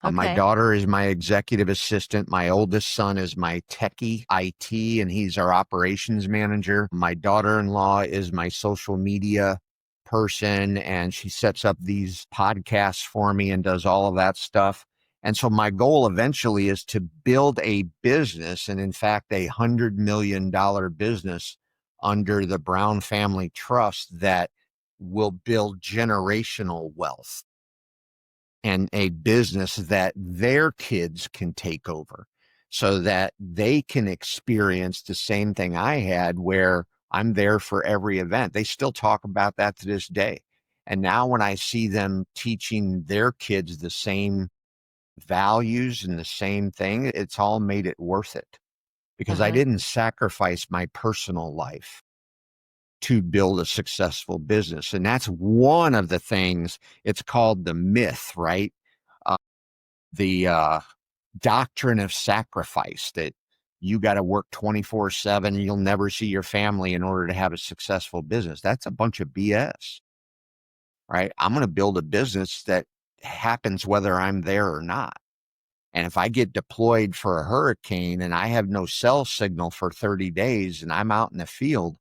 My Okay. daughter is my executive assistant. My oldest son is my techie IT, and he's our operations manager. My daughter-in-law is my social media person, and she sets up these podcasts for me and does all of that stuff. And so my goal eventually is to build a business, and in fact, $100 million business under the Brown Family Trust that will build generational wealth and a business that their kids can take over so that they can experience the same thing I had, where I'm there for every event. They still talk about that to this day. And now when I see them teaching their kids the same values and the same thing, it's all made it worth it, because I Mhm. didn't sacrifice my personal life to build a successful business. And that's one of the things. It's called the myth, right? The doctrine of sacrifice, that you got to work 24/7 and you'll never see your family in order to have a successful business. That's a bunch of BS, right? I'm going to build a business that happens whether I'm there or not. And if I get deployed for a hurricane and I have no cell signal for 30 days and I'm out in the field,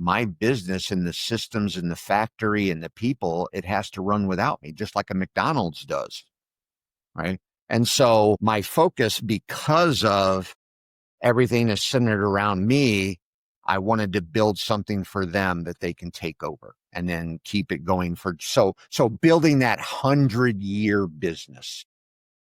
my business and the systems and the factory and the people, it has to run without me, just like a McDonald's does. Right. And so my focus, because of everything is centered around me, I wanted to build something for them that they can take over and then keep it going so building that 100-year business.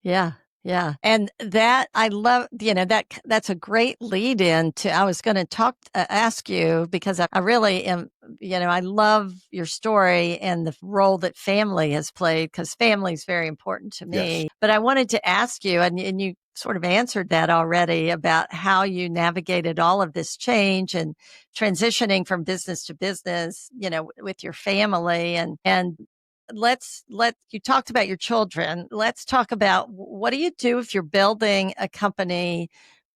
Yeah. Yeah. And that I love, that's a great lead in to, I was going to ask you, because I really am, I love your story and the role that family has played, because family is very important to Yes. me. But I wanted to ask you, and you sort of answered that already, about how you navigated all of this change and transitioning from business to business, with your family. And let you talked about your children. Let's talk about, what do you do if you're building a company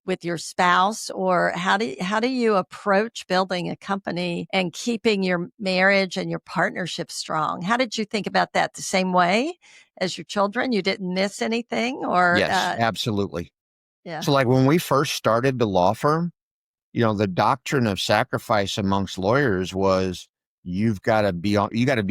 with your spouse, or how do you approach building a company and keeping your marriage and your partnership strong? How did you think about that? The same way as your children? You didn't miss anything, or Yes, absolutely. yeah. So like when we first started the law firm, the doctrine of sacrifice amongst lawyers was, you got to be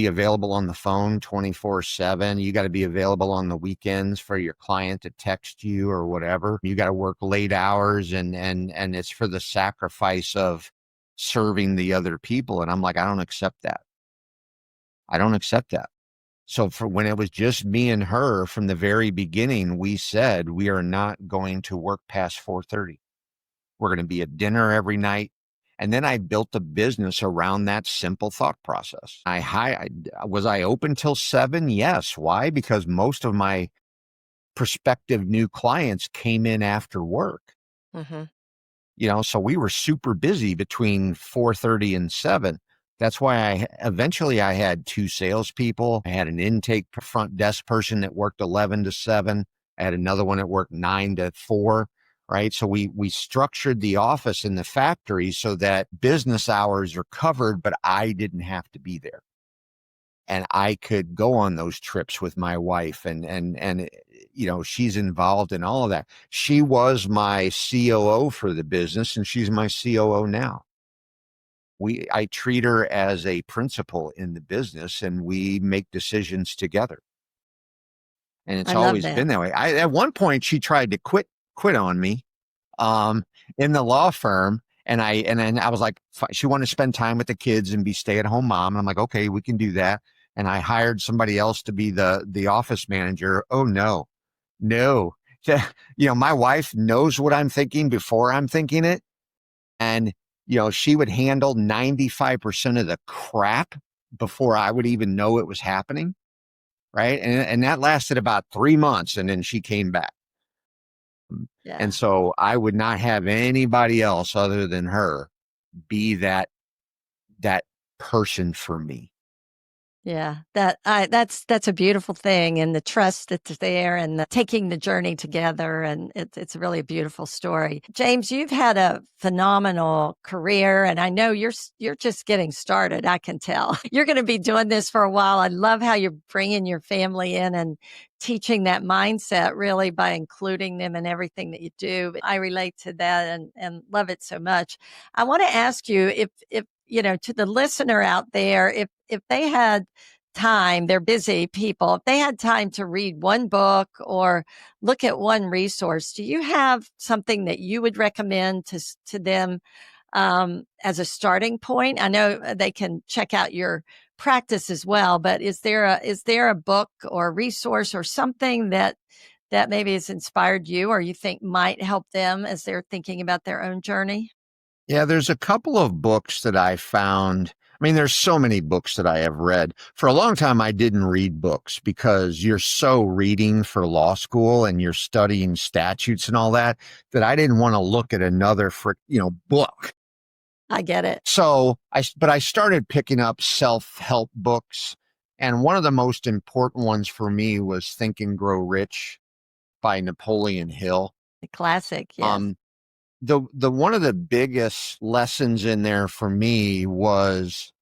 available on the phone 24/7. You got to be available on the weekends for your client to text you or whatever. You got to work late hours, and it's for the sacrifice of serving the other people. And I'm like, I don't accept that. I don't accept that. So for when it was just me and her from the very beginning, we said we are not going to work past 4:30. We're going to be at dinner every night. And then I built a business around that simple thought process. Was I open till 7? Yes. Why? Because most of my prospective new clients came in after work. Hmm. So we were super busy between 4:30 and 7. That's why eventually I had 2 salespeople. I had an intake front desk person that worked 11 to 7. I had another one that worked 9 to 4. Right. So we structured the office in the factory so that business hours are covered, but I didn't have to be there. And I could go on those trips with my wife, and she's involved in all of that. She was my COO for the business, and she's my COO now. I treat her as a principal in the business, and we make decisions together. And it's I love always that. been that way. At one point she tried to quit on me um, in the law firm. And then I was like, she wanted to spend time with the kids and be stay-at-home mom. And I'm like, okay, we can do that. and I hired somebody else to be the office manager. Oh no, no. My wife knows what I'm thinking before I'm thinking it. And, she would handle 95% of the crap before I would even know it was happening. Right. And that lasted about 3 months, and then she came back. Yeah. And so I would not have anybody else other than her be that person for me. Yeah, that's a beautiful thing, and the trust that's there, and the taking the journey together, and it's really a beautiful story. James, you've had a phenomenal career, and I know you're just getting started. I can tell you're going to be doing this for a while. I love how you're bringing your family in and teaching that mindset, really, by including them in everything that you do. I relate to that and love it so much. I want to ask you if to the listener out there, if they had time, they're busy people, if they had time to read one book or look at one resource, do you have something that you would recommend to them as a starting point? I know they can check out your practice as well, but is there a book or a resource or something that maybe has inspired you or you think might help them as they're thinking about their own journey? Yeah, there's a couple of books that I found. I mean, there's so many books that I have read. For a long time, I didn't read books because you're so reading for law school and you're studying statutes and all that, that I didn't want to look at another book. I get it. So but I started picking up self-help books. And one of the most important ones for me was Think and Grow Rich by Napoleon Hill. The classic, yes. The one of the biggest lessons in there for me was,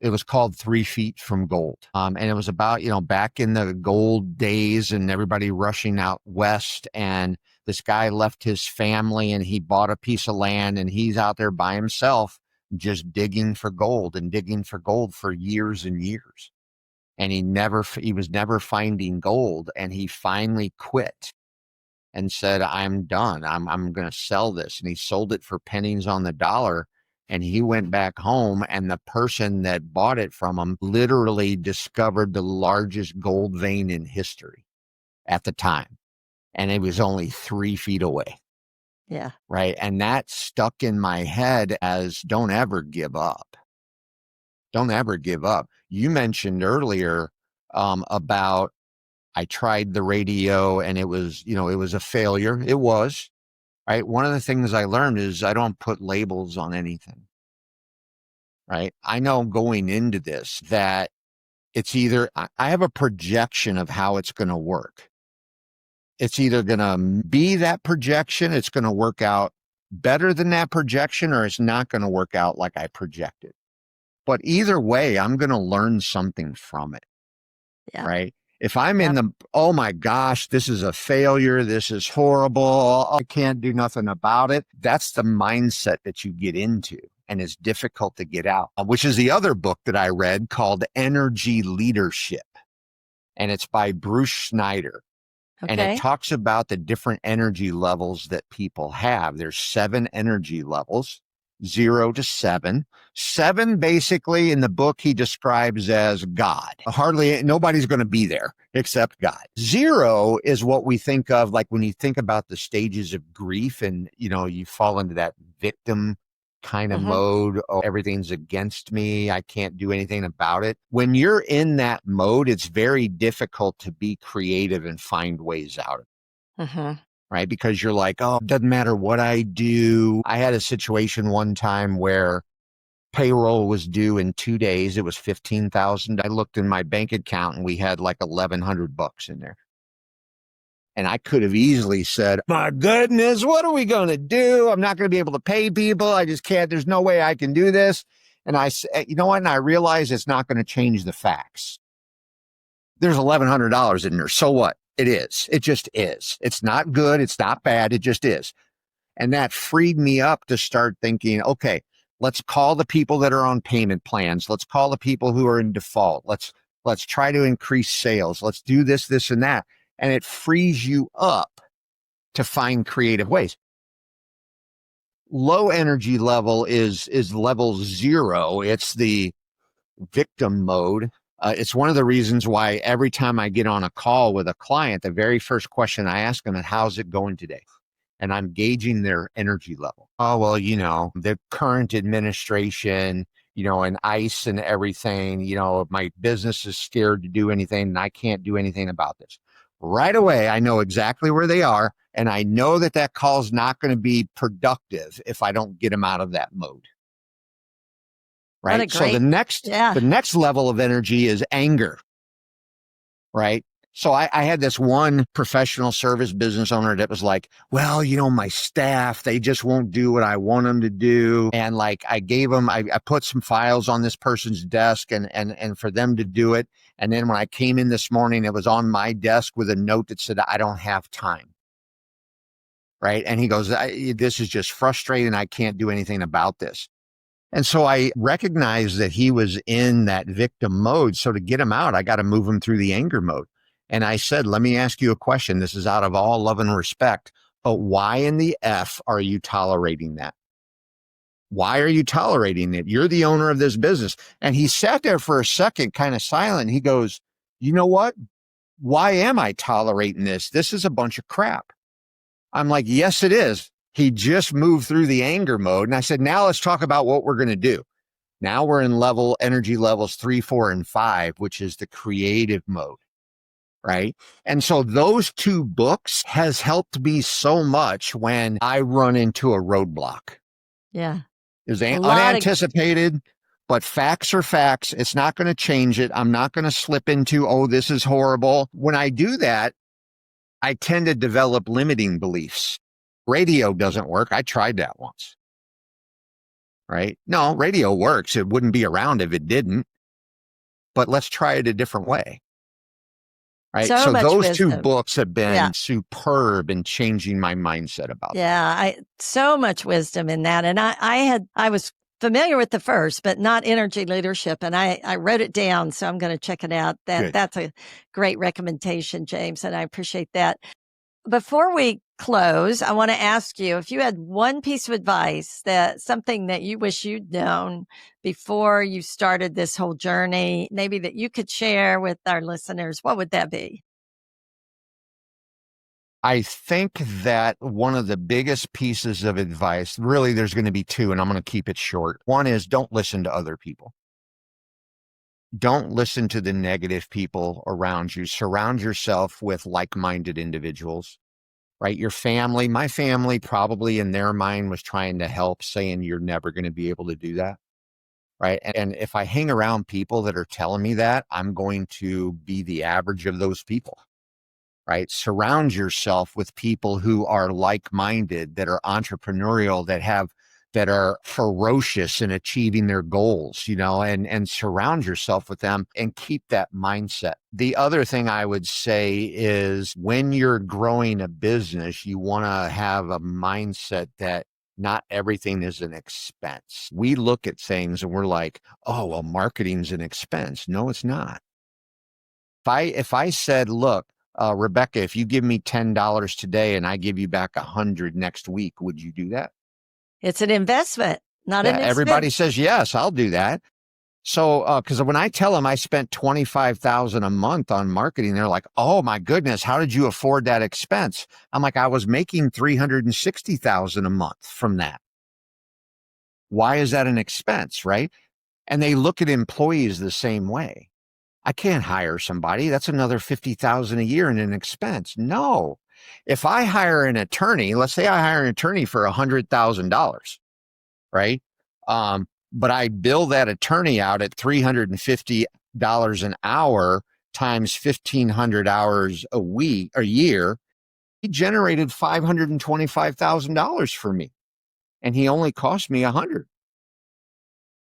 it was called 3 Feet from Gold. And it was about, back in the gold days and everybody rushing out west. And this guy left his family and he bought a piece of land and he's out there by himself just digging for gold and digging for gold for years and years. And he was never finding gold. And he finally quit and said, I'm done. I'm going to sell this. And he sold it for pennies on the dollar. And he went back home, and the person that bought it from him literally discovered the largest gold vein in history at the time. And it was only 3 feet away. Yeah. Right. And that stuck in my head as, don't ever give up. Don't ever give up. You mentioned earlier about, I tried the radio and it was a failure. It was, right. One of the things I learned is I don't put labels on anything, right? I know going into this that it's either, I have a projection of how it's going to work. It's either going to be that projection, it's going to work out better than that projection, or it's not going to work out like I projected. But either way, I'm going to learn something from it. Yeah. Right. If I'm in the, oh my gosh, this is a failure, this is horrible, I can't do nothing about it, that's the mindset that you get into, and it's difficult to get out, which is the other book that I read called Energy Leadership. And it's by Bruce Schneider. And it Okay. talks about the different energy levels that people have. There's 7 energy levels, 0 to 7. 7 basically in the book he describes as God. Nobody's going to be there except God. 0 is what we think of like when you think about the stages of grief and, you fall into that victim kind of mode. Oh, everything's against me. I can't do anything about it. When you're in that mode, it's very difficult to be creative and find ways out of it. Right? Because you're like, oh, it doesn't matter what I do. I had a situation one time where payroll was due in 2 days. It was $15,000. I looked in my bank account and we had like $1,100 in there. And I could have easily said, my goodness, what are we going to do? I'm not going to be able to pay people. I just can't. There's no way I can do this. And I said, you know what? And I realized it's not going to change the facts. There's $1,100 in there. So what? It is. It just is. It's not good. It's not bad. It just is. And that freed me up to start thinking, okay, let's call the people that are on payment plans. Let's call the people who are in default. Let's try to increase sales. Let's do this, this, and that. And it frees you up to find creative ways. Low energy level is level 0. It's the victim mode. It's one of the reasons why every time I get on a call with a client, the very first question I ask them is, how's it going today? And I'm gauging their energy level. Oh, well, the current administration, and ICE and everything, my business is scared to do anything and I can't do anything about this. Right away, I know exactly where they are. And I know that that call is not going to be productive if I don't get them out of that mode. What a Right. So the great, next, yeah. the next level of energy is anger. Right. So I had this one professional service business owner that was like, well, my staff, they just won't do what I want them to do. And like I gave them, I put some files on this person's desk and for them to do it. And then when I came in this morning, it was on my desk with a note that said, I don't have time. Right. And he goes, this is just frustrating. I can't do anything about this. And so I recognized that he was in that victim mode. So to get him out, I got to move him through the anger mode. And I said, let me ask you a question. This is out of all love and respect, but why in the F are you tolerating that? Why are you tolerating it? You're the owner of this business. And he sat there for a second, kind of silent. He goes, you know what? Why am I tolerating this? This is a bunch of crap. I'm like, yes, it is. He just moved through the anger mode. And I said, now let's talk about what we're going to do. Now we're in energy levels 3, 4, and 5, which is the creative mode. Right. And so those two books has helped me so much when I run into a roadblock. Yeah. It was unanticipated, but facts are facts. It's not going to change it. I'm not going to slip into, oh, this is horrible. When I do that, I tend to develop limiting beliefs. Radio doesn't work. I tried that once. Right? No, radio works. It wouldn't be around if it didn't. But let's try it a different way. Right? So those wisdom. 2 books have been superb in changing my mindset about so much wisdom in that. And I was familiar with the first, but not energy leadership. And I wrote it down. So I'm going to check it out. That's a great recommendation, James. And I appreciate that. Before we close, I want to ask you if you had one piece of advice, something that you wish you'd known before you started this whole journey, maybe that you could share with our listeners, what would that be? I think that one of the biggest pieces of advice, really, there's going to be 2, and I'm going to keep it short. One is don't listen to other people. Don't listen to the negative people around you. Surround yourself with like-minded individuals, right? Your family, my family probably in their mind was trying to help, saying you're never going to be able to do that, right? And if I hang around people that are telling me that, I'm going to be the average of those people, right? Surround yourself with people who are like-minded, that are entrepreneurial, that are ferocious in achieving their goals, and surround yourself with them and keep that mindset. The other thing I would say is when you're growing a business, you want to have a mindset that not everything is an expense. We look at things and we're like, oh, well, marketing's an expense. No, it's not. If I said, look, Rebecca, if you give me $10 today and I give you back 100 next week, would you do that? It's an investment, not an expense. Everybody says, yes, I'll do that. So, because when I tell them I spent $25,000 a month on marketing, they're like, oh my goodness, how did you afford that expense? I'm like, I was making $360,000 a month from that. Why is that an expense, right? And they look at employees the same way. I can't hire somebody. That's another $50,000 a year in an expense. No. If I hire an attorney, let's say I hire an attorney for $100,000, right? But I bill that attorney out at $350 an hour times 1,500 hours a year. He generated $525,000 for me, and he only cost me $100.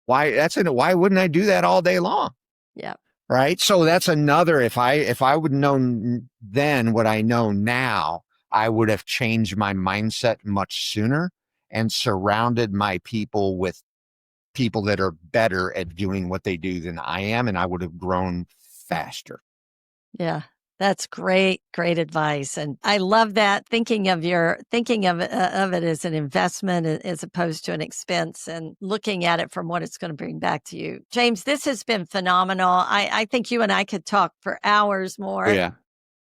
Why wouldn't I do that all day long? Yeah. Right. So that's another, if I would know then what I know now, I would have changed my mindset much sooner and surrounded my people with people that are better at doing what they do than I am. And I would have grown faster. Yeah. That's great, great advice. And I love that thinking of it as an investment as opposed to an expense and looking at it from what it's going to bring back to you. James, this has been phenomenal. I think you and I could talk for hours Oh, more. yeah.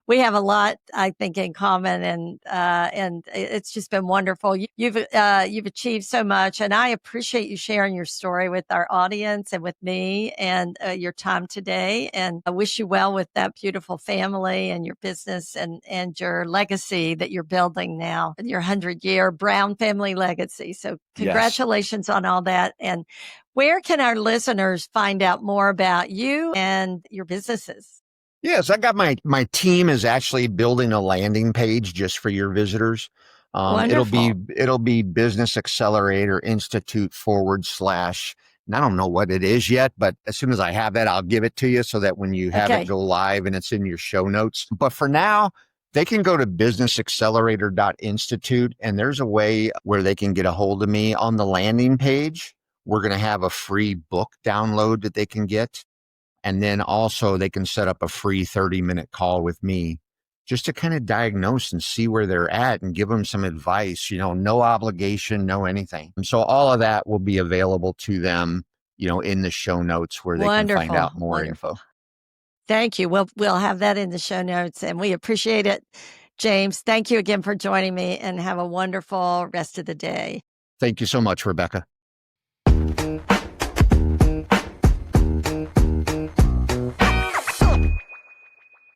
We have a lot, I think, in common, and it's just been wonderful. You've achieved so much, and I appreciate you sharing your story with our audience and with me, and your time today. And I wish you well with that beautiful family and your business and your legacy that you're building now, your 100-year Brown family legacy. So, Yes. congratulations on all that. And where can our listeners find out more about you and your businesses? Yes, I got my team is actually building a landing page just for your visitors. Wonderful. It'll be Business Accelerator Institute / and I don't know what it is yet, but as soon as I have it, I'll give it to you so that when you have it Okay. go live and it's in your show notes. But for now, they can go to businessaccelerator.institute and there's a way where they can get a hold of me on the landing page. We're going to have a free book download that they can get. And then also they can set up a free 30-minute call with me just to kind of diagnose and see where they're at and give them some advice, no obligation, no anything. And so all of that will be available to them, in the show notes where they can find Wonderful, out more wonderful. info. Thank you. We'll have that in the show notes, and we appreciate it. James, thank you again for joining me, and have a wonderful rest of the day. Thank you so much, Rebecca.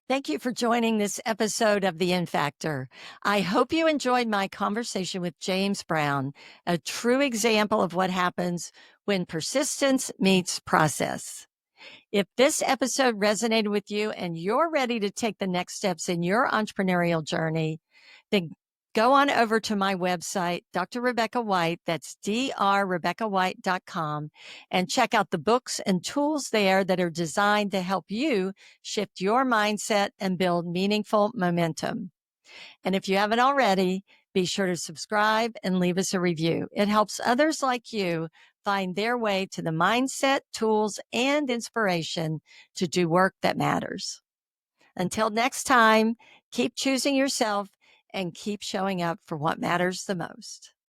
Thank you for joining this episode of The In Factor. I hope you enjoyed my conversation with James Brown, a true example of what happens when persistence meets process. If this episode resonated with you and you're ready to take the next steps in your entrepreneurial journey, then go on over to my website, Dr. Rebecca White, that's drrebeccawhite.com, and check out the books and tools there that are designed to help you shift your mindset and build meaningful momentum. And if you haven't already, be sure to subscribe and leave us a review. It helps others like you find their way to the mindset, tools, and inspiration to do work that matters. Until next time, keep choosing yourself and keep showing up for what matters the most.